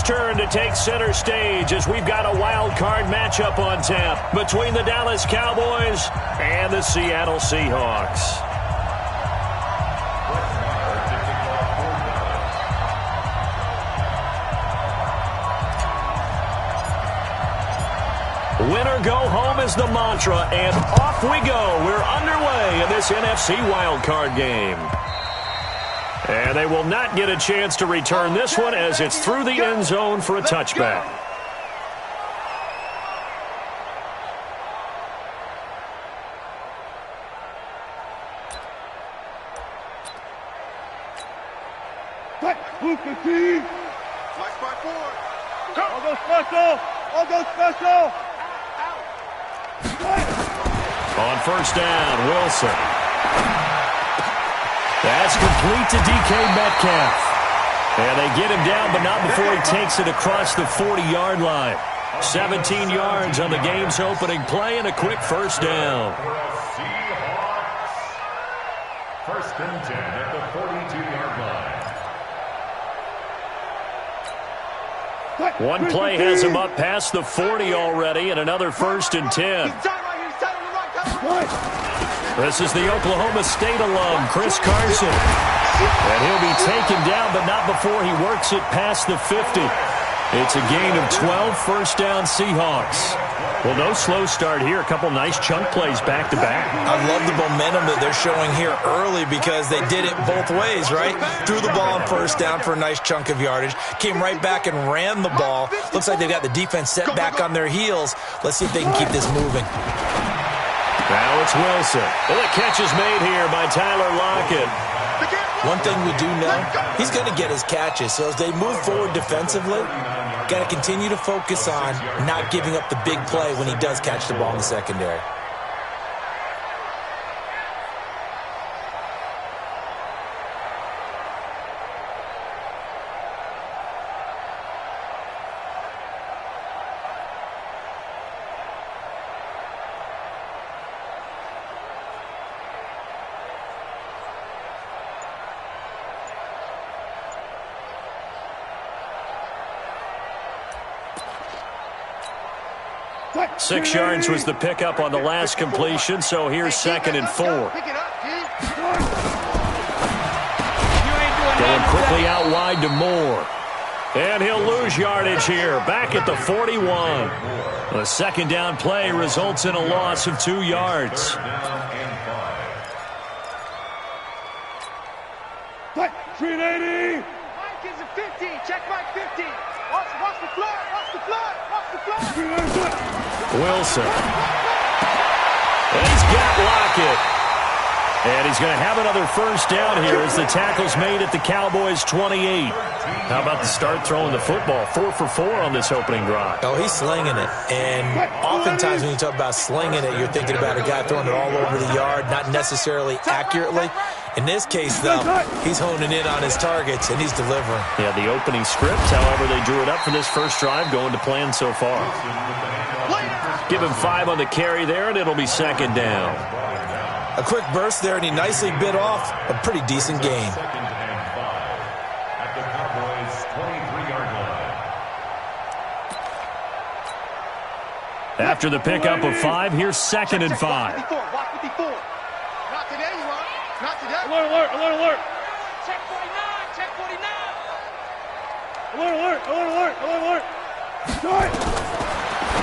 his turn to take center stage as we've got a wild card matchup on tap between the Dallas Cowboys and the Seattle Seahawks. Winner go home is the mantra, and off we go. We're underway in this NFC wildcard game. And they will not get a chance to return this one as it's through the end zone for a touchback. On first down, Wilson. That's complete to DK Metcalf. And they get him down, but not before he takes it across the 40-yard line. 17 yards on the game's opening play and a quick first down. First and 10 at the 42-yard line. One play has him up past the 40 already, and another first and 10. This is the Oklahoma State alum, Chris Carson. And he'll be taken down, but not before he works it past the 50. It's a gain of 12, first down Seahawks. Well, no slow start here. A couple nice chunk plays back-to-back. I love the momentum that they're showing here early because they did it both ways, right? Threw the ball on first down for a nice chunk of yardage. Came right back and ran the ball. Looks like they've got the defense set back on their heels. Let's see if they can keep this moving. Now it's Wilson. Well, the catch is made here by Tyler Lockett. One thing we do know, he's going to get his catches. So as they move forward defensively, got to continue to focus on not giving up the big play when he does catch the ball in the secondary. Six yards was the pickup on the last completion, so here's second and 4. Going quickly out wide to Moore. And he'll lose yardage here, back at the 41. The second down play results in a loss of 2 yards. Mike is a 50. Check Mike 50. Watch the flood. Watch the flood. Watch the flood. Wilson. And he's got Lockett. And he's going to have another first down here as the tackle's made at the Cowboys' 28. How about the start throwing the football? 4 for 4 on this opening drive. Oh, he's slinging it. And oftentimes when you talk about slinging it, you're thinking about a guy throwing it all over the yard, not necessarily accurately. In this case, though, he's honing in on his targets, and he's delivering. Yeah, the opening script, however, they drew it up for this first drive, going to plan so far. Give him 5 on the carry there, and it'll be second down. A quick burst there, and he nicely bit off a pretty decent gain. After the pickup of 5, here's second and 5. Not today, you are. Not today. Alert. Check 49. Check 49. Alert.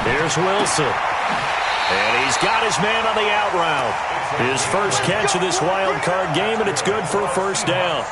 Here's Wilson. And he's got his man on the out route. His first catch of this wild card game, and it's good for a first down.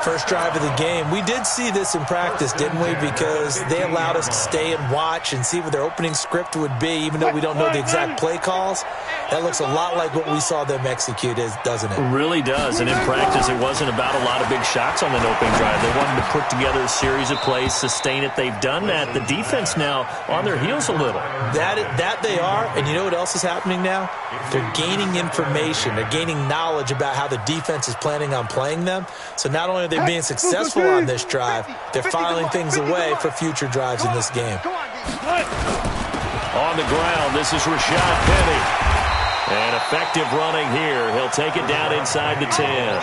First drive of the game. We did see this in practice, didn't we? Because they allowed us to stay and watch and see what their opening script would be, even though we don't know the exact play calls. That looks a lot like what we saw them execute, doesn't it? It really does. And in practice, it wasn't about a lot of big shots on that opening drive. They wanted to put together a series of plays, sustain it. They've done that. The defense now on their heels a little. That they are. And you know what else is happening now? They're gaining information. They're gaining knowledge about how the defense is planning on playing them. So not only are they being successful on this drive, they're filing things away for future drives in this game. On the ground, this is Rashad Penny. And effective running here. He'll take it down inside the 10.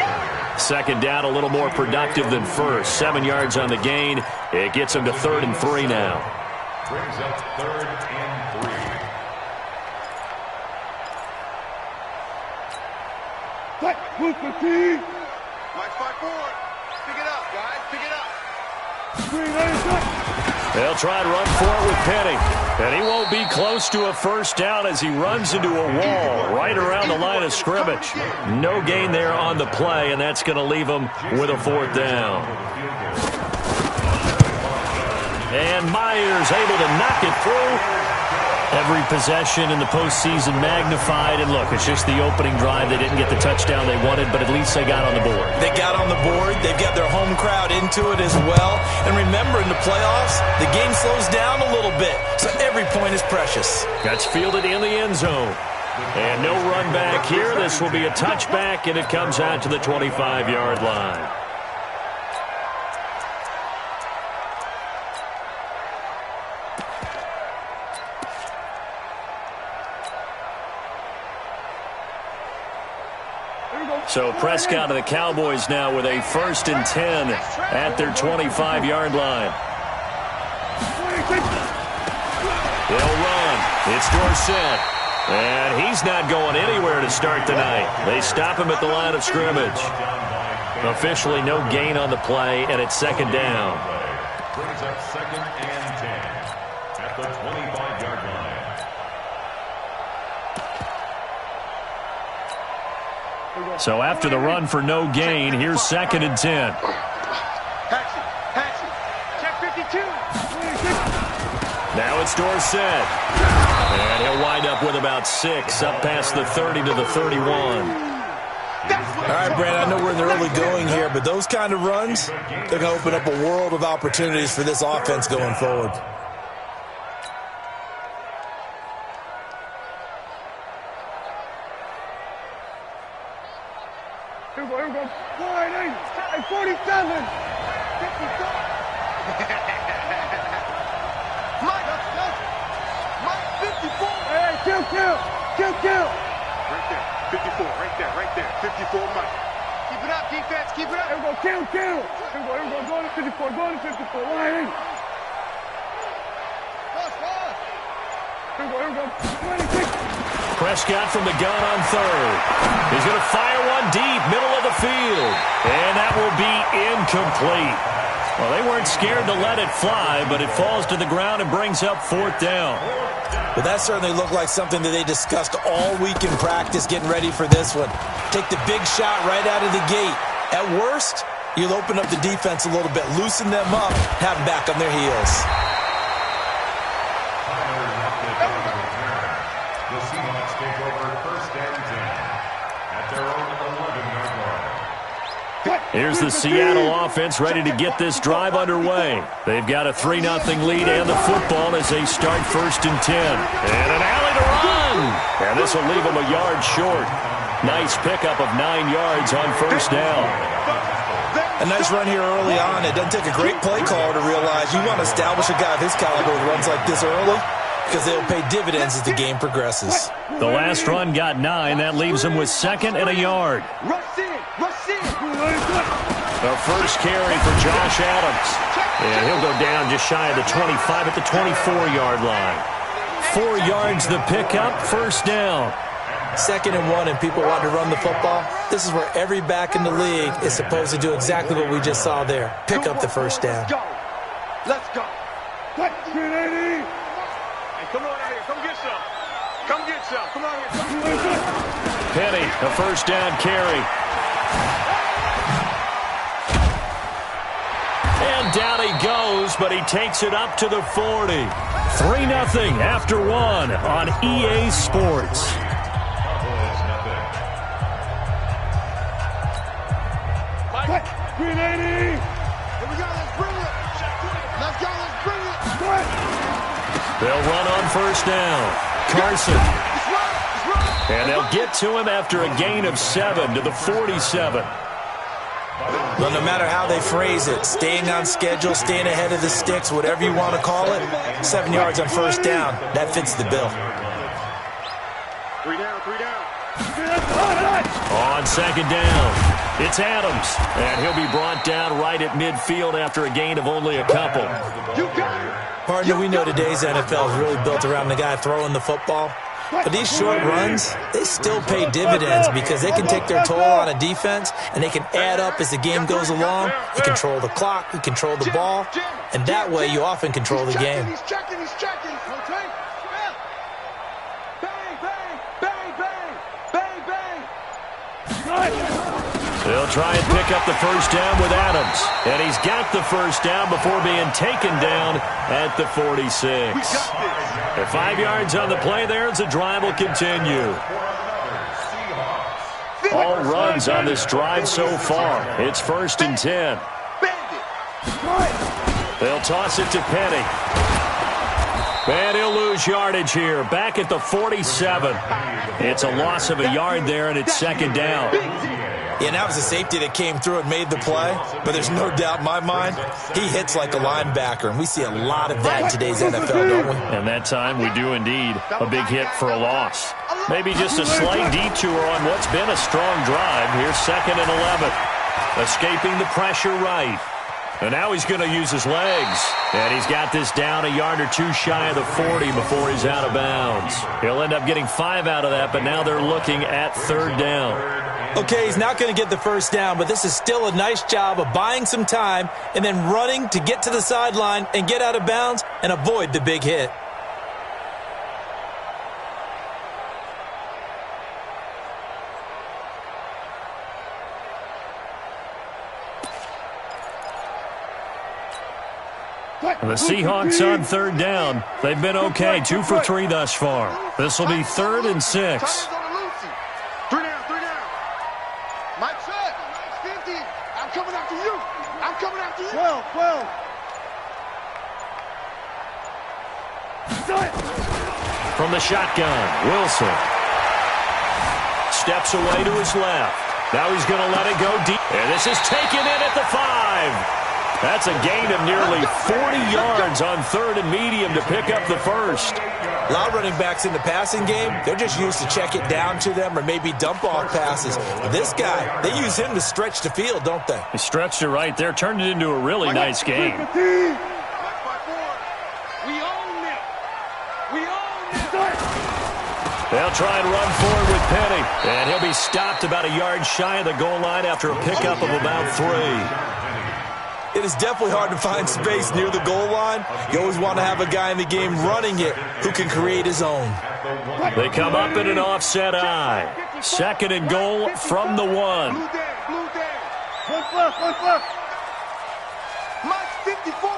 Second down, a little more productive than first. 7 yards on the gain. It gets him to 3rd and 3 now. Brings up 3rd and 3. Move the team. March 5 forward. Pick it up, guys. Pick it up. They'll try and run for it with Penny. And he won't be close to a first down as he runs into a wall right around the line of scrimmage. No gain there on the play, and that's going to leave him with a 4th down. And Myers able to knock it through. Every possession in the postseason magnified. And look, it's just the opening drive. They didn't get the touchdown they wanted, but at least they got on the board. They got on the board. They've got their home crowd into it as well. And remember, in the playoffs, the game slows down a little bit, so every point is precious. That's fielded in the end zone. And no run back here. This will be a touchback, and it comes out to the 25-yard line. So Prescott of the Cowboys now with a 1st and 10 at their 25-yard line. They'll run. It's Dorsett. And he's not going anywhere to start the night. They stop him at the line of scrimmage. Officially no gain on the play, and it's 2nd down. Brings up 2nd and 10 at the 25-yard line. So after the run for no gain, here's 2nd and 10. Check 52. Now it's Dorsett. And he'll wind up with about 6, up past the 30 to the 31. All right, Brandon, I know we're in the early going here, but those kind of runs, they're going to open up a world of opportunities for this offense going forward. Here we go. 47. 57. Mike, 54. Hey, kill. Right there, 54, right there. 54, Mike. Keep it up, defense, keep it up. Here we go, kill. Here we go, go to 54, Line. Here we go, 26. Prescott from the gun on 3rd. He's going to fire one deep, middle of the field. And that will be incomplete. Well, they weren't scared to let it fly, but it falls to the ground and brings up 4th down. Well, that certainly looked like something that they discussed all week in practice getting ready for this one. Take the big shot right out of the gate. At worst, you'll open up the defense a little bit, loosen them up, have them back on their heels. The Seahawks take over 1st and 10 at their own 11-yard line. Here's the Seattle offense ready to get this drive underway. They've got a 3-0 lead and the football as they start 1st and 10. And an alley to run. And this will leave them a yard short. Nice pickup of 9 yards on 1st down. A nice run here early on. It doesn't take a great play caller to realize you want to establish a guy of his caliber with runs like this early, because they'll pay dividends as the game progresses. The last run got 9. That leaves him with 2nd and a yard. Rush in. The first carry for Josh Adams. And he'll go down just shy of the 25 at the 24-yard line. 4 yards the pickup, 1st down. 2nd and 1 and people want to run the football. This is where every back in the league is supposed to do exactly what we just saw there. Pick up the 1st down. Let's go. Hey, come on out here. Come get some. Come on here. Penny, a 1st down carry. And down he goes, but he takes it up to the 40. 3-0 after 1 on EA Sports. Mike. 380. Here we go. Let's bring it. Let's go. They'll run on 1st down. Carson. And they'll get to him after a gain of 7 to the 47. Well, no matter how they phrase it, staying on schedule, staying ahead of the sticks, whatever you want to call it, 7 yards on 1st down, that fits the bill. 3 down. On 2nd down. It's Adams, and he'll be brought down right at midfield after a gain of only a couple. Partner, we know today's NFL is really built around the guy throwing the football. But these short runs, they still pay dividends because they can take their toll on a defense, and they can add up as the game goes along. You control the clock, you control the ball, and that way you often control the game. He's checking. Bang, bang, bang. They'll try and pick up the first down with Adams. And he's got the first down before being taken down at the 46. And 5 yards on the play there as the drive will continue. All runs on this drive so far. It's 1st and 10. They'll toss it to Penny. And he'll lose yardage here. Back at the 47. It's a loss of a yard there, and it's 2nd down. Yeah, that was a safety that came through and made the play, but there's no doubt in my mind, he hits like a linebacker, and we see a lot of that in today's NFL, don't we? And that time we do indeed. A big hit for a loss. Maybe just a slight detour on what's been a strong drive. Here's 2nd and 11. Escaping the pressure right. And now he's going to use his legs. And he's got this down a yard or two shy of the 40 before he's out of bounds. He'll end up getting 5 out of that, but now they're looking at 3rd down. Okay, he's not going to get the first down, but this is still a nice job of buying some time and then running to get to the sideline and get out of bounds and avoid the big hit. And the Seahawks on 3rd down. They've been okay, 2 for 3 thus far. This will be 3rd and 6. 3 down. Mike said, 50. I'm coming after you. 12. From the shotgun, Wilson steps away to his left. Now he's going to let it go deep. And this is taken in at the 5. That's a gain of nearly 40 yards on 3rd and medium to pick up the first. A lot of running backs in the passing game, they're just used to check it down to them or maybe dump off passes. This guy, they use him to stretch the field, don't they? He stretched it right there, turned it into a really nice game. They'll try and run forward with Penny. And he'll be stopped about a yard shy of the goal line after a pickup of about 3. It is definitely hard to find space near the goal line. You always want to have a guy in the game running it who can create his own. They come up in an offset eye. 2nd and goal from the 1. One left. Mike 54.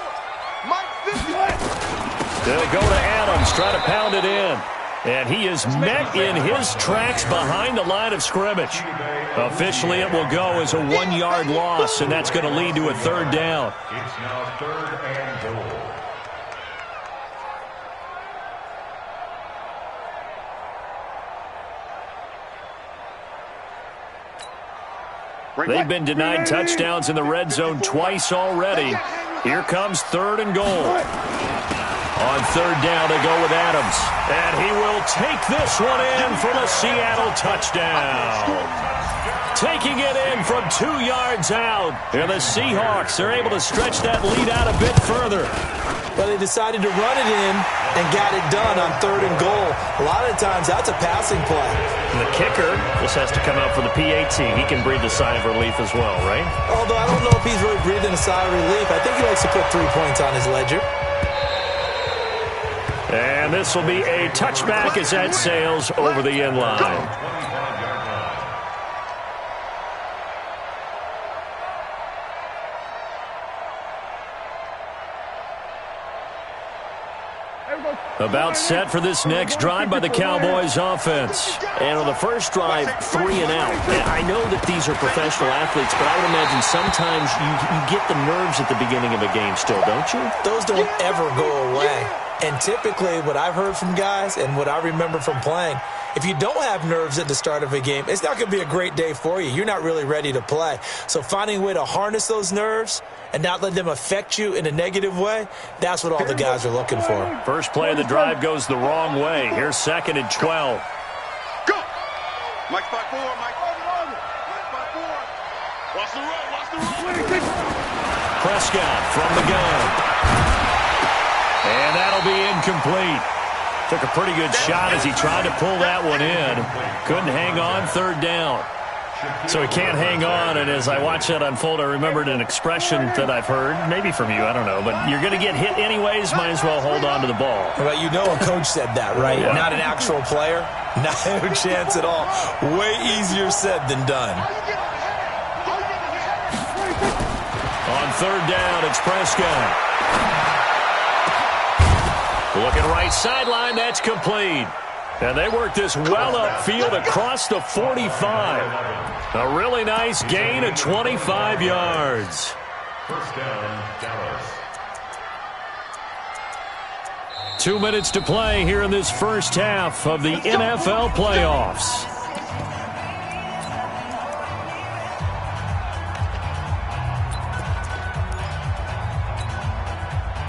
They'll go to Adams, try to pound it in. And he is met in his tracks behind the line of scrimmage. Officially, it will go as a 1-yard loss, and that's going to lead to a 3rd down. It's now 3rd and goal. They've been denied touchdowns in the red zone twice already. Here comes 3rd and goal. On 3rd down, they go with Adams. And he will take this one in for the Seattle touchdown. Taking it in from 2 yards out. And the Seahawks are able to stretch that lead out a bit further. But they decided to run it in and got it done on 3rd and goal. A lot of times, that's a passing play. And the kicker just has to come out for the PAT. He can breathe a sigh of relief as well, right? Although I don't know if he's really breathing a sigh of relief. I think he likes to put 3 points on his ledger. And this will be a touchback as that sails over the end line. About set for this next drive by the Cowboys offense. And on the first drive, 3 and out. And I know that these are professional athletes, but I would imagine sometimes you get the nerves at the beginning of a game still, don't you? Those don't ever go away. And typically what I've heard from guys and what I remember from playing, if you don't have nerves at the start of a game, it's not going to be a great day for you. You're not really ready to play. So finding a way to harness those nerves and not let them affect you in a negative way, that's what all the guys are looking for. First play of the drive goes the wrong way. Here's 2nd and 12. Go! Mike 5-4, Mike 5-4. Prescott from the gun. And that'll be incomplete. Took a pretty good shot as he tried to pull that one in. Couldn't hang on, third down. So he can't hang on, and as I watch that unfold, I remembered an expression that I've heard, maybe from you, I don't know, but you're going to get hit anyways, might as well hold on to the ball. Well, you know a coach said that, right? Yeah. Not an actual player. No chance at all. Way easier said than done. On third down, it's Prescott. Looking right sideline, that's complete. And they work this well upfield across the 45. A really nice gain of 25 yards. First down, Dallas. 2 minutes to play here in this first half of the NFL playoffs.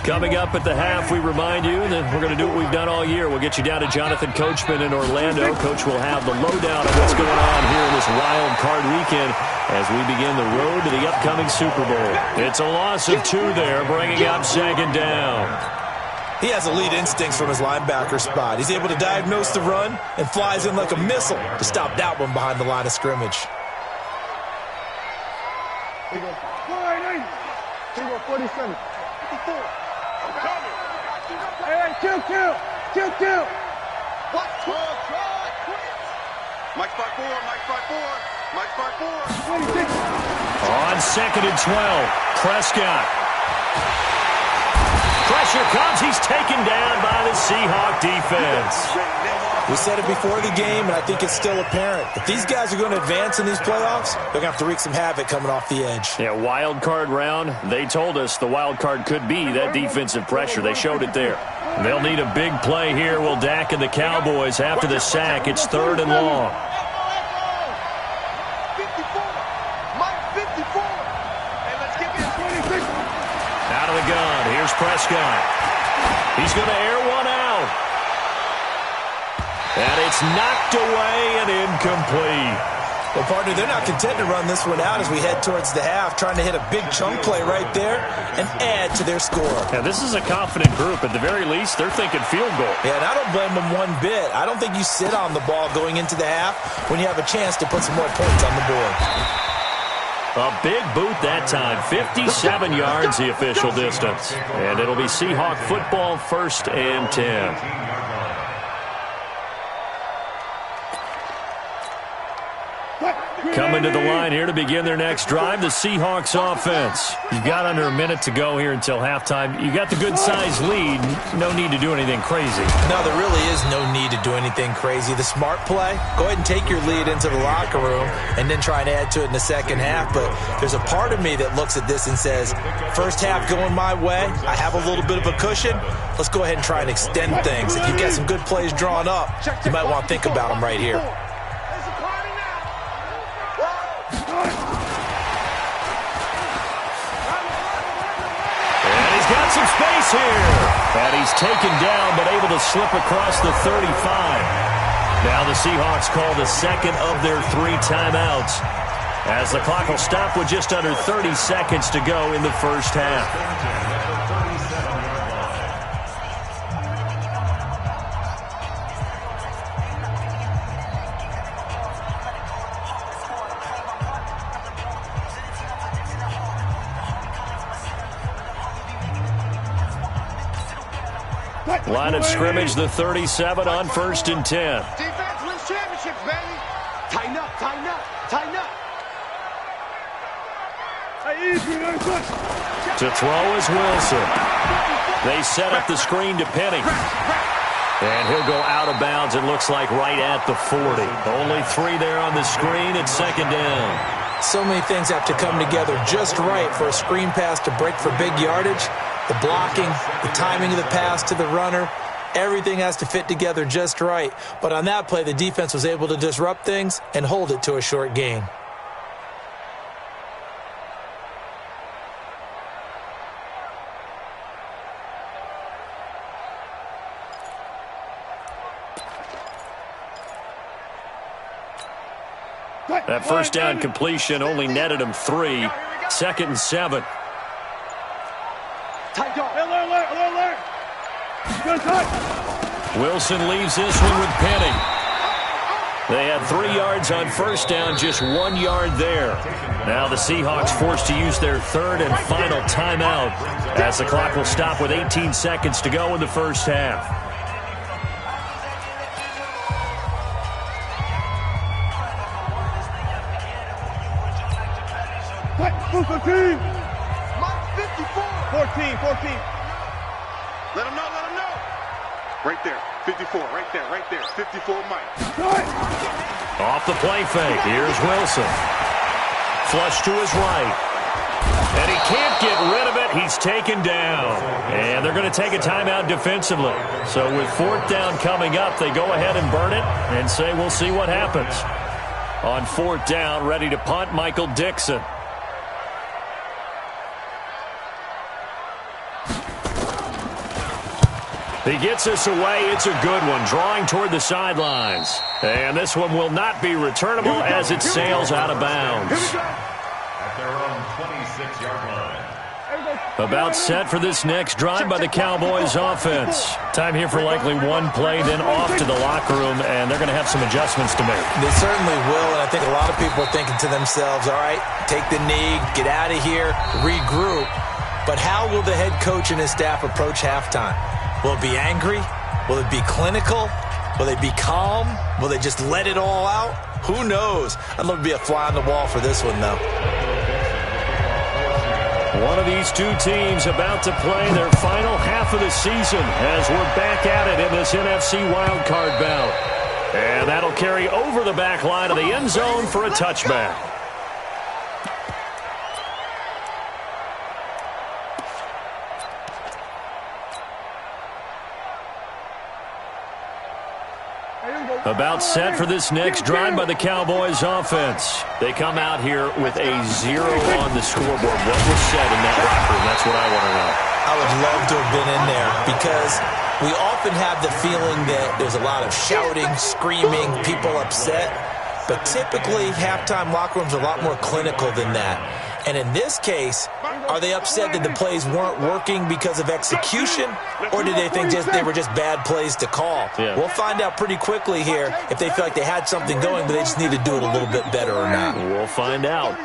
Coming up at the half, we remind you that we're going to do what we've done all year. We'll get you down to Jonathan Coachman in Orlando. Coach will have the lowdown of what's going on here in this wild card weekend as we begin the road to the upcoming Super Bowl. It's a loss of 2 there, bringing up second down. He has elite instincts from his linebacker spot. He's able to diagnose the run and flies in like a missile to stop that one behind the line of scrimmage. Here we go, 47. 54. Hey, kill. What? Mike 5-4. 26. On second and 12, Prescott. Pressure comes. He's taken down by the Seahawk defense. We said it before the game, and I think it's still apparent. If these guys are going to advance in these playoffs, they're going to have to wreak some havoc coming off the edge. Yeah, wild card round. They told us the wild card could be that defensive pressure. They showed it there. They'll need a big play here. Will Dak and the Cowboys after the sack. It's third and long. 54. Mike 54. Hey, let's get this 26. Out of the gun. Here's Prescott. He's going to air one out. And it's knocked away and incomplete. Well, partner, they're not content to run this one out as we head towards the half, trying to hit a big chunk play right there and add to their score. Yeah, this is a confident group. At the very least, they're thinking field goal. Yeah, and I don't blame them one bit. I don't think you sit on the ball going into the half when you have a chance to put some more points on the board. A big boot that time. 57 yards the official distance. And it'll be Seahawk football, 1st and 10. Coming to the line here to begin their next drive, the Seahawks offense. You've got under a minute to go here until halftime. You got the good-sized lead. No need to do anything crazy. No, there really is no need to do anything crazy. The smart play, go ahead and take your lead into the locker room and then try and add to it in the second half. But there's a part of me that looks at this and says, first half going my way, I have a little bit of a cushion. Let's go ahead and try and extend things. If you've got some good plays drawn up, you might want to think about them right here. Got some space here. And he's taken down, but able to slip across the 35. Now the Seahawks call the second of their 3 timeouts, as the clock will stop with just under 30 seconds to go in the first half. Line of scrimmage, the 37 on 1st and 10. Defense wins championships, baby. Tighten up. To throw is Wilson. They set up the screen to Penny. And he'll go out of bounds, it looks like right at the 40. Only 3 there on the screen. It's 2nd down. So many things have to come together just right for a screen pass to break for big yardage. The blocking, the timing of the pass to the runner, everything has to fit together just right. But on that play, the defense was able to disrupt things and hold it to a short gain. That first down completion only netted him 3. 2nd and 7. Tight dog. Alert. Good touch. Wilson leaves this one with Penny. They had 3 yards on first down, just 1 yard there. Now the Seahawks forced to use their third and final timeout as the clock will stop with 18 seconds to go in the first half. Move 15. 14. Let him know. Right there. 54, right there. 54, Mike. Off the play fake. Here's Wilson. Flush to his right. And he can't get rid of it. He's taken down. And they're going to take a timeout defensively. So with 4th down coming up, they go ahead and burn it and say we'll see what happens. On 4th down, ready to punt, Michael Dixon. He gets us away. It's a good one, drawing toward the sidelines. And this one will not be returnable as it sails out of bounds. At their own 26-yard line. About set for this next drive by the Cowboys offense. Time here for likely one play, then off to the locker room, and they're going to have some adjustments to make. They certainly will, and I think a lot of people are thinking to themselves, all right, take the knee, get out of here, regroup. But how will the head coach and his staff approach halftime? Will it be angry? Will it be clinical? Will they be calm? Will they just let it all out? Who knows? I'd love to be a fly on the wall for this one, though. One of these two teams about to play their final half of the season as we're back at it in this NFC wildcard bout. And that'll carry over the back line of the end zone for a touchback. About set for this next drive by the Cowboys offense. They come out here with a 0 on the scoreboard. What was said in that locker room? That's what I want to know. I would love to have been in there because we often have the feeling that there's a lot of shouting, screaming, people upset. But typically, halftime locker rooms are a lot more clinical than that. And in this case, are they upset that the plays weren't working because of execution, or did they think they were just bad plays to call? Yeah. We'll find out pretty quickly here if they feel like they had something going, but they just need to do it a little bit better or not. We'll find out.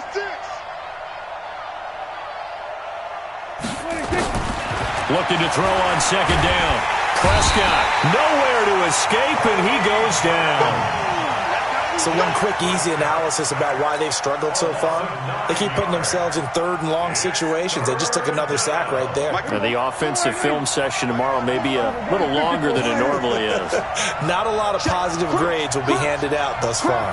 Looking to throw on second down. Prescott, nowhere to escape, and he goes down. So one quick, easy analysis about why they've struggled so far. They keep putting themselves in 3rd and long situations. They just took another sack right there. And the offensive film session tomorrow may be a little longer than it normally is. Not a lot of positive grades will be handed out thus far.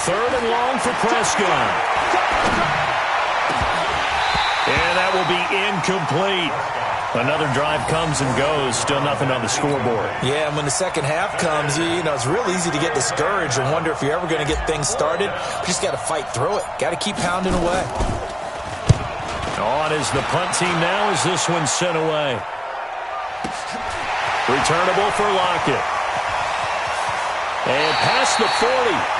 Third and long for Prescott. And that will be incomplete. Another drive comes and goes. Still nothing on the scoreboard. Yeah, and when the second half comes, you know, it's real easy to get discouraged and wonder if you're ever going to get things started. You just got to fight through it. Got to keep pounding away. On is the punt team now as this one's sent away. Returnable for Lockett. And past the 40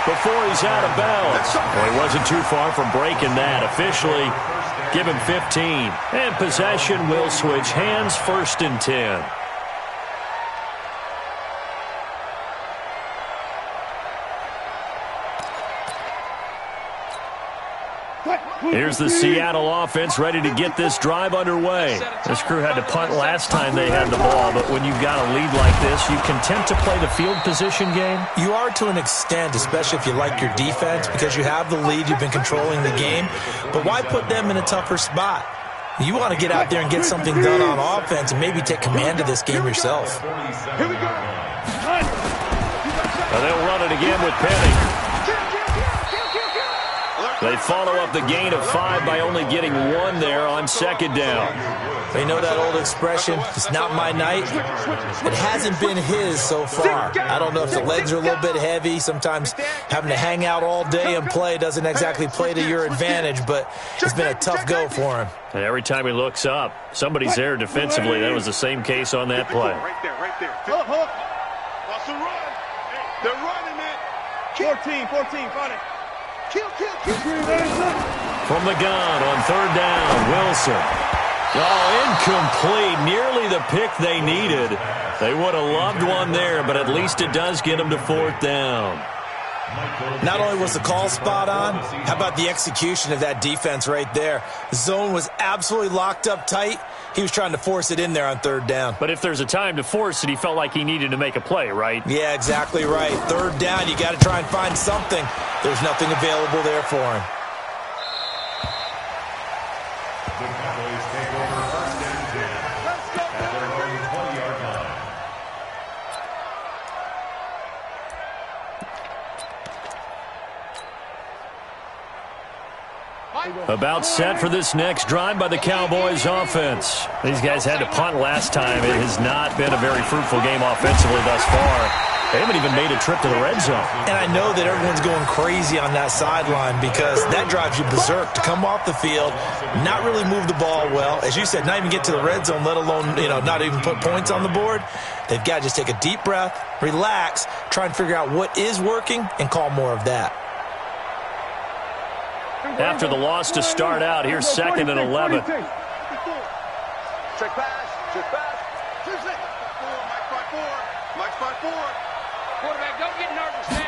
before he's out of bounds. Well, he wasn't too far from breaking that. Officially, give him 15. And possession will switch hands, 1st and 10. Here's the Seattle offense ready to get this drive underway. This crew had to punt last time they had the ball, but when you've got a lead like this, you content to play the field position game? You are to an extent, especially if you like your defense, because you have the lead, you've been controlling the game. But why put them in a tougher spot? You want to get out there and get something done on offense and maybe take command of this game yourself. Here we go. And they'll run it again with Penny. They follow up the gain of 5 by only getting 1 there on second down. You know that old expression, it's not my night? It hasn't been his so far. I don't know if the legs are a little bit heavy. Sometimes having to hang out all day and play doesn't exactly play to your advantage, but it's been a tough go for him. And every time he looks up, somebody's there defensively. That was the same case on that play. Right there. 14, find it. Kill. From the gun on third down, Wilson. Oh, incomplete. Nearly the pick they needed. They would have loved one there, but at least it does get them to fourth down. Not only was the call spot on, how about the execution of that defense right there? The zone was absolutely locked up tight. He was trying to force it in there on third down. But if there's a time to force it, he felt like he needed to make a play, right? Yeah, exactly right. Third down, you got to try and find something. There's nothing available there for him. The Cowboys take over first and 10 at their own 20-yard line. About set for this next drive by the Cowboys offense. These guys had to punt last time. It has not been a very fruitful game offensively thus far. They haven't even made a trip to the red zone. And I know that everyone's going crazy on that sideline because that drives you berserk to come off the field, not really move the ball well. As you said, not even get to the red zone, let alone, not even put points on the board. They've got to just take a deep breath, relax, try and figure out what is working, and call more of that. After the loss to start out, here's 2nd and 11. Check pass. Mike 5-4. Quarterback, don't get nervous, man.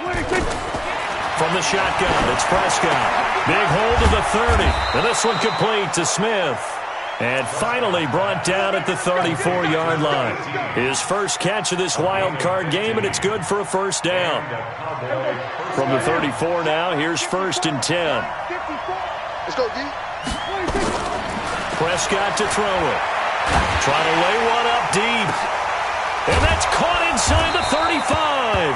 From the shotgun, it's Prescott. Big hold to the 30. And this one complete to Smith. And finally brought down at the 34-yard line. His first catch of this wild card game, and it's good for a first down. From the 34 now, here's 1st and 10. Let's go, D. Prescott to throw it. Trying to lay one up deep. And that's caught inside the 35.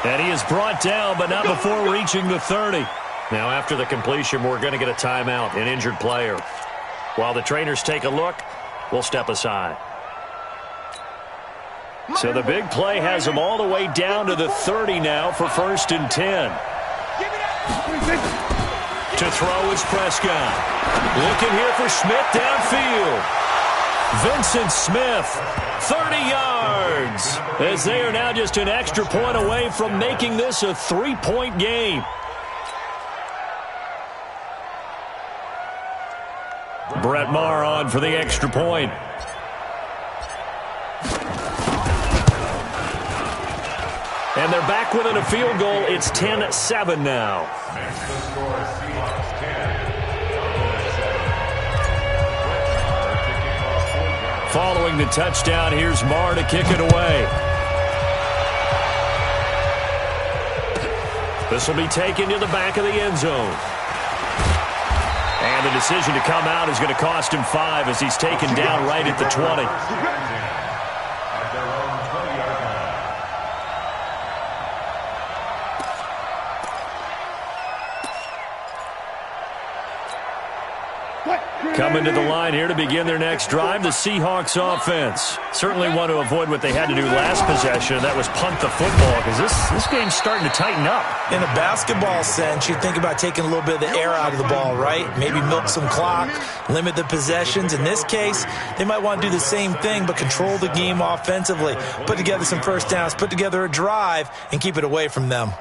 And he is brought down, but not before reaching the 30. Now, after the completion, we're going to get a timeout, an injured player. While the trainers take a look, we'll step aside. So the big play has them all the way down to the 30 now for 1st and 10. To throw is Prescott. Looking here for Smith downfield. Vincent Smith, 30 yards. As they are now just an extra point away from making this a 3-point game. Brett Maher on for the extra point. And they're back within a field goal. It's 10-7 now. Next to score, Seahawks 10. Following the touchdown, here's Maher to kick it away. This will be taken to the back of the end zone. And the decision to come out is going to cost him 5 as he's taken down right at the 20. At their own 20-yard line. Coming to the line here to begin their next drive, the Seahawks offense. Certainly want to avoid what they had to do last possession, and that was punt the football, because this game's starting to tighten up. In a basketball sense, you think about taking a little bit of the air out of the ball, right? Maybe milk some clock, limit the possessions. In this case, they might want to do the same thing, but control the game offensively. Put together some first downs, put together a drive, and keep it away from them.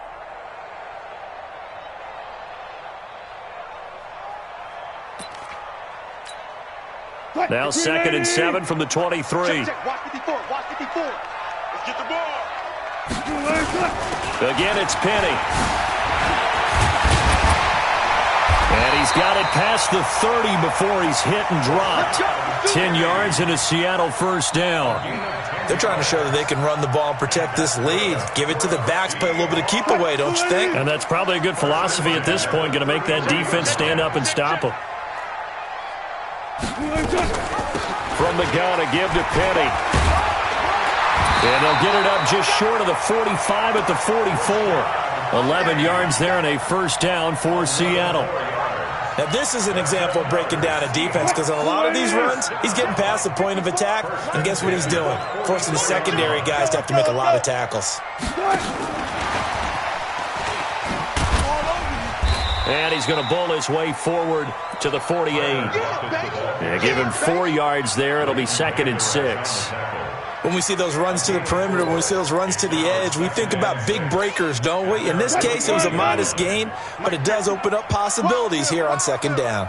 Now 2nd and 7 from the 23. Watch 54. Let's get the ball. Again, it's Penny. And he's got it past the 30 before he's hit and dropped. 10 yards and a Seattle first down. They're trying to show that they can run the ball and protect this lead. Give it to the backs, play a little bit of keep away, don't you think? And that's probably a good philosophy at this point, going to make that defense stand up and stop them. From the gun, a give to Penny. And they'll get it up just short of the 45 at the 44. 11 yards there and a first down for Seattle. Now, this is an example of breaking down a defense, because on a lot of these runs, he's getting past the point of attack, and guess what he's doing? Forcing the secondary guys to have to make a lot of tackles. And he's going to bull his way forward to the 48. Yeah, give him 4 yards there. It'll be 2nd and 6. When we see those runs to the perimeter, when we see those runs to the edge, we think about big breakers, don't we? In this case, it was a modest gain, but it does open up possibilities here on second down.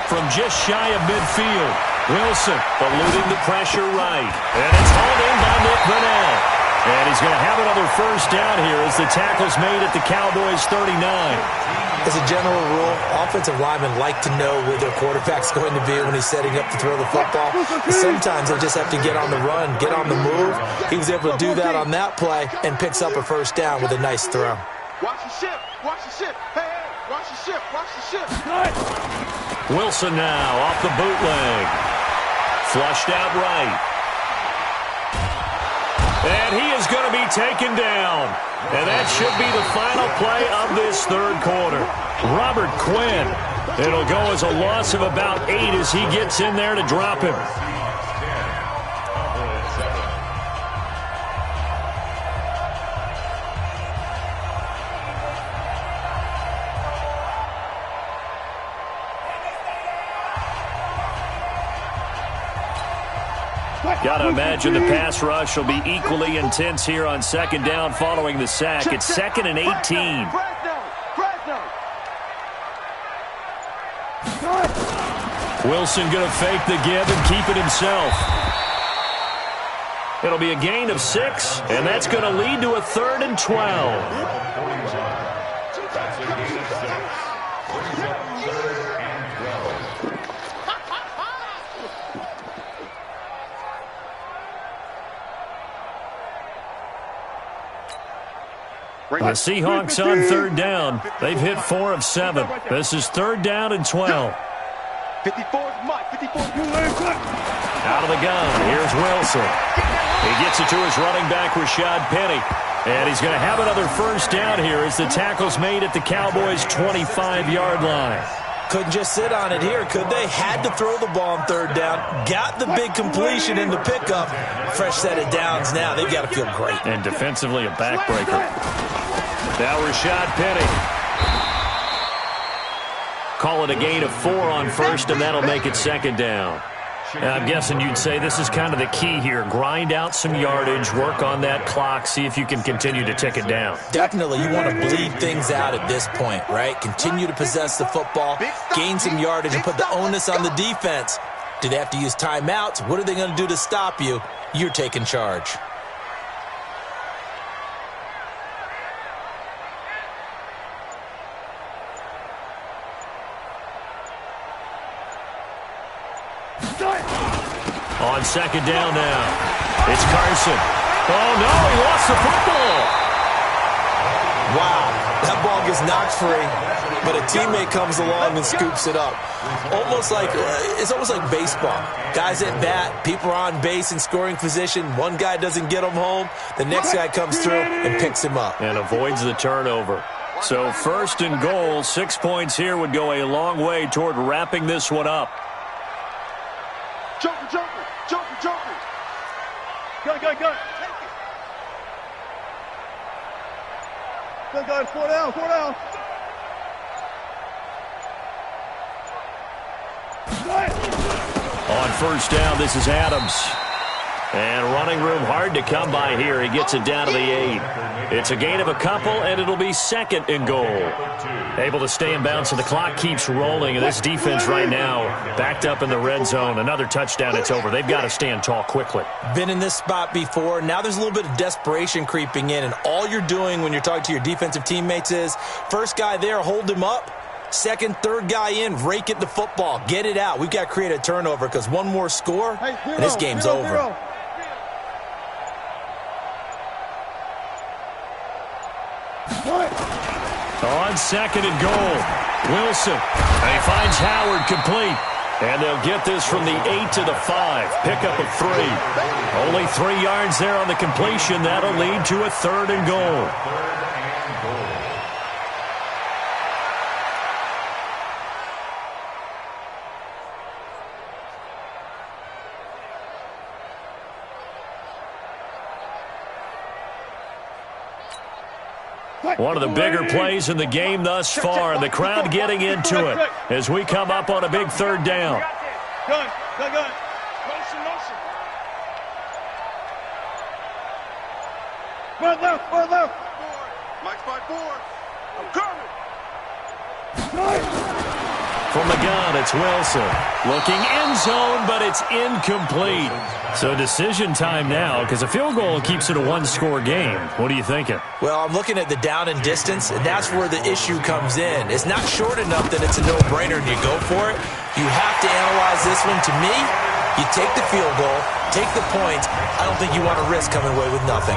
From just shy of midfield, Wilson eluding the pressure right. And it's hauled in by Nick Bonnell. And he's going to have another first down here as the tackle's made at the Cowboys' 39. As a general rule, offensive linemen like to know where their quarterback's going to be when he's setting up to throw the football. Sometimes they just have to get on the run, get on the move. He was able to do that on that play and picks up a first down with a nice throw. Watch the ship. Watch the ship. Hey, watch the ship. Watch the ship. Wilson now off the bootleg. Flushed out right. And he is going to be taken down. And that should be the final play of this third quarter. Robert Quinn. It'll go as a loss of about 8 as he gets in there to drop him. Got to imagine the pass rush will be equally intense here on second down following the sack. It's 2nd and 18. Wilson going to fake the give and keep it himself. It'll be a gain of 6, and that's going to lead to a 3rd and 12. The Seahawks on 3rd down. They've hit 4 of 7. This is 3rd down and 12. 54 is Mike. 54. Out of the gun. Here's Wilson. He gets it to his running back, Rashad Penny. And he's going to have another first down here as the tackle's made at the Cowboys' 25-yard line. Couldn't just sit on it here, could they? Had to throw the ball on 3rd down. Got the big completion in the pickup. Fresh set of downs now. They've got to feel great. And defensively, a backbreaker. Now Rashad Penny. Call it a gain of 4 on first, and that'll make it 2nd down. And I'm guessing you'd say this is kind of the key here. Grind out some yardage, work on that clock, see if you can continue to tick it down. Definitely. You want to bleed things out at this point, right? Continue to possess the football, gain some yardage, and put the onus on the defense. Do they have to use timeouts? What are they going to do to stop you? You're taking charge. On 2nd down now. It's Carson. Oh, no, he lost the football. Wow, that ball gets knocked free, but a teammate comes along and scoops it up. It's almost like baseball. Guys at bat, people are on base in scoring position. One guy doesn't get him home. The next guy comes through and picks him up. And avoids the turnover. So 1st and goal, 6 points here would go a long way toward wrapping this one up. Joker. Gun. Gun. 4 down. On 1st down, this is Adams. And running room hard to come by here. He gets it down to the 8. It's a gain of a couple, and it'll be 2nd and goal. Able to stay in bounds, so the clock keeps rolling. And this defense right now backed up in the red zone. Another touchdown, it's over. They've got to stand tall quickly. Been in this spot before. Now there's a little bit of desperation creeping in. And all you're doing when you're talking to your defensive teammates is, first guy there, hold him up. Second, third guy in, rake at the football. Get it out. We've got to create a turnover because one more score, and this game's over. On 2nd and goal, Wilson. And he finds Howard complete. And they'll get this from the 8 to the 5. Pickup of 3. Only 3 yards there on the completion. That'll lead to a 3rd and goal. One of the bigger plays in the game thus far, and the crowd getting into it as we come up on a big 3rd down. Gun. Motion. One left, one left. Mike's by 4. I'm coming. From the gun, it's Wilson. Looking end zone, but it's incomplete. So decision time now, because a field goal keeps it a one-score game. What are you thinking? Well, I'm looking at the down and distance, and that's where the issue comes in. It's not short enough that it's a no-brainer and you go for it. You have to analyze this one. To me, you take the field goal, take the points. I don't think you want to risk coming away with nothing.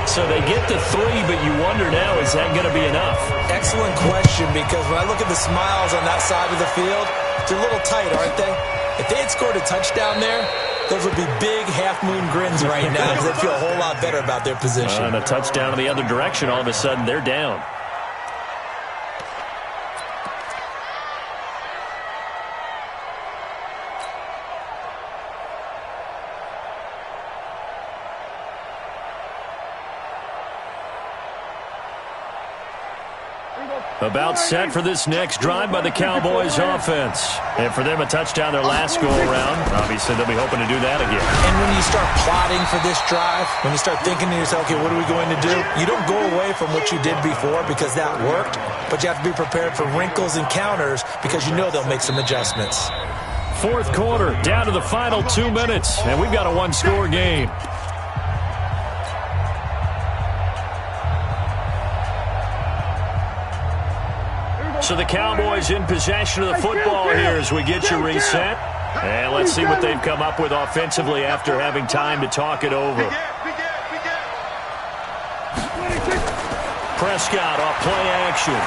So they get the 3, but you wonder now, is that going to be enough? Excellent question, because when I look at the smiles on that side of the field, they're a little tight, aren't they? If they had scored a touchdown there, those would be big half-moon grins right now because they feel a whole lot better about their position. And a touchdown in the other direction, all of a sudden they're down. About set for this next drive by the Cowboys offense. And for them, a touchdown their last go-around. Obviously, they'll be hoping to do that again. And when you start plotting for this drive, when you start thinking to yourself, okay, what are we going to do? You don't go away from what you did before because that worked, but you have to be prepared for wrinkles and counters because you know they'll make some adjustments. Fourth quarter, down to the final 2 minutes, and we've got a one-score game. So the Cowboys in possession of the football here as we get you reset. And let's see what they've come up with offensively after having time to talk it over. Prescott off play action.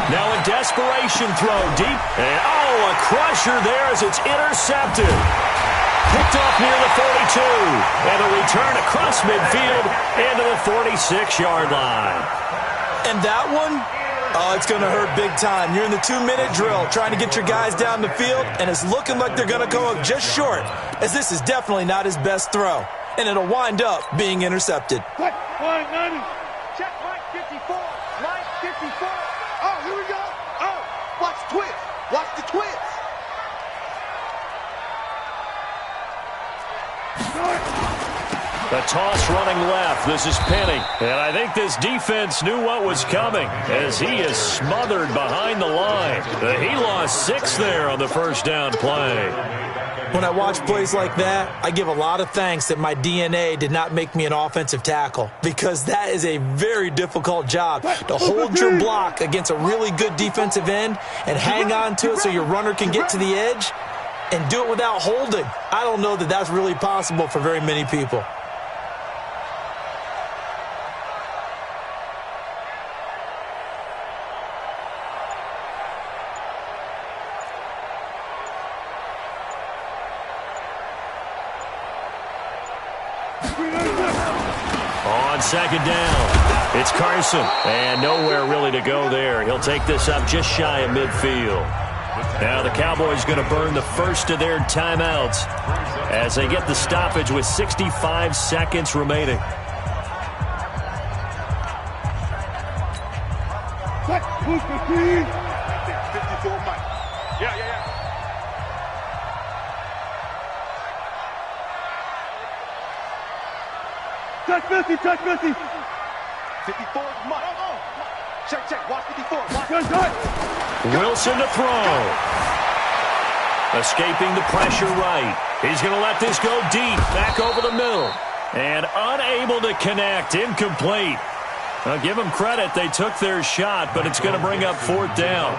Now a desperation throw deep. And a crusher there as it's intercepted. Picked off near the 42. And a return across midfield into the 46-yard line. And that one? Oh, it's going to hurt big time. You're in the 2-minute drill trying to get your guys down the field, and it's looking like they're going to go up just short, as this is definitely not his best throw. And it'll wind up being intercepted. Line 90. Check line 54. Line 54. Oh, here we go. Oh, watch twist. Watch the twist. The toss running left. This is Penny. And I think this defense knew what was coming as he is smothered behind the line. He lost 6 there on the first down play. When I watch plays like that, I give a lot of thanks that my DNA did not make me an offensive tackle, because that is a very difficult job to hold your block against a really good defensive end and hang on to it so your runner can get to the edge and do it without holding. I don't know that that's really possible for very many people. On second down, it's Carson, and nowhere really to go there. He'll take this up just shy of midfield. Now the Cowboys going to burn the first of their timeouts as they get the stoppage with 65 seconds remaining. Who's 15? 54 Mike. Yeah. Touch 50, touch 50. 54 is Mike. Check. Watch 54. Wilson to throw. Escaping the pressure right. He's going to let this go deep, back over the middle. And unable to connect, incomplete. I'll give them credit. They took their shot, but it's going to bring up fourth down.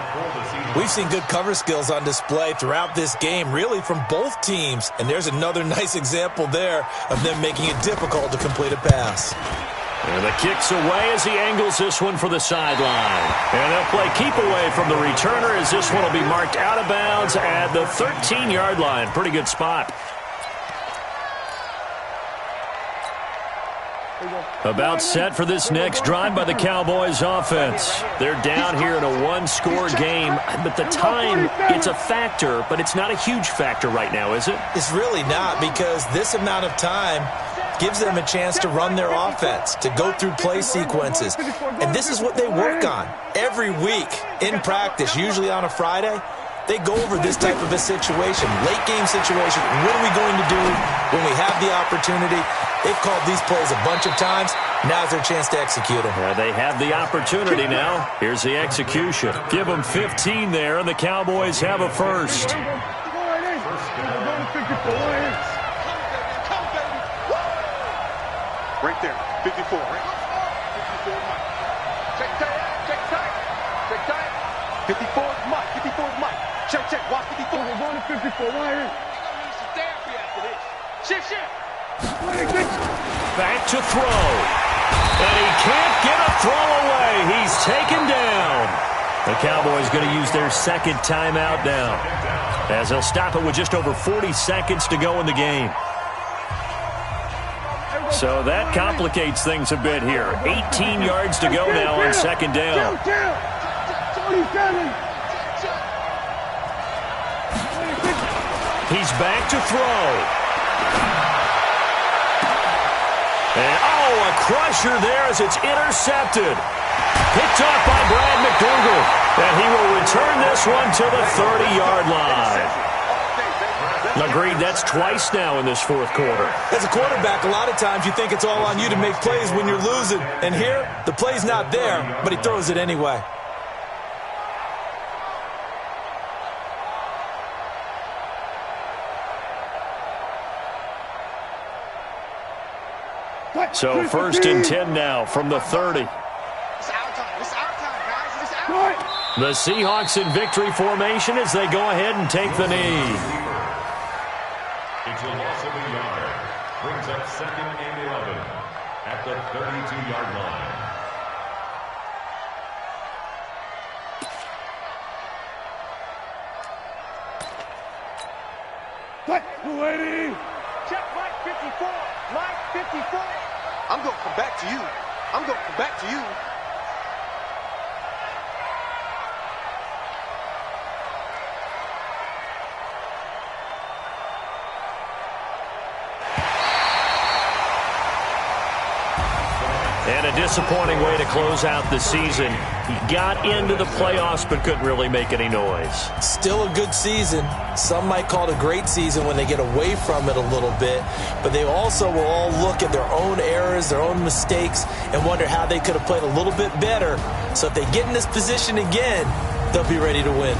We've seen good cover skills on display throughout this game, really from both teams. And there's another nice example there of them making it difficult to complete a pass. And the kick's away as he angles this one for the sideline. And they'll play keep away from the returner as this one will be marked out of bounds at the 13-yard line. Pretty good spot. About set for this next drive by the Cowboys offense. They're down here in a one-score game, but the time, it's a factor, but it's not a huge factor right now, is it? It's really not, because this amount of time gives them a chance to run their offense, to go through play sequences. And this is what they work on every week in practice, usually on a Friday. They go over this type of a situation, late game situation. What are we going to do when we have the opportunity? They've called these plays a bunch of times. Now's their chance to execute them. Yeah, they have the opportunity now. Here's the execution. Give them 15 there, and the Cowboys have a first. Right there, 54, right? 54 Mike. Check tight, check tight, check tight. 54 is Mike, 54 is Mike. Check, watch 54. We're going to 54, right here. After this. Shift. Back to throw. And he can't get a throw away. He's taken down. The Cowboys going to use their second timeout now, as they'll stop it with just over 40 seconds to go in the game. So that complicates things a bit here. 18 yards to go now on second down. He's back to throw. And, a crusher there as it's intercepted. Picked off by Brad McDougal. And he will return this one to the 30-yard line. Agreed, that's twice now in this fourth quarter. As a quarterback, a lot of times you think it's all on you to make plays when you're losing. And here, the play's not there, but he throws it anyway. So first and 10 now from the 30. It's our time. It's our time, guys. It's our time. The Seahawks in victory formation as they go ahead and take the knee. It's a loss of a yard. Brings up second and 11 at the 32-yard line. Lady. Check Mike 54. Mike 54. I'm going to come back to you. I'm going to come back to you. And a disappointing way to close out the season. He got into the playoffs but couldn't really make any noise. Still a good season. Some might call it a great season when they get away from it a little bit. But they also will all look at their own errors, their own mistakes, and wonder how they could have played a little bit better. So if they get in this position again, they'll be ready to win.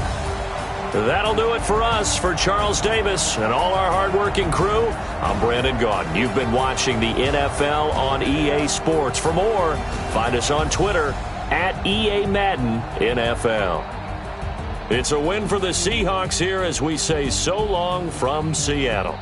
That'll do it for us. For Charles Davis and all our hardworking crew, I'm Brandon Gaudin. You've been watching the NFL on EA Sports. For more, find us on Twitter at EA Madden NFL. It's a win for the Seahawks here as we say so long from Seattle.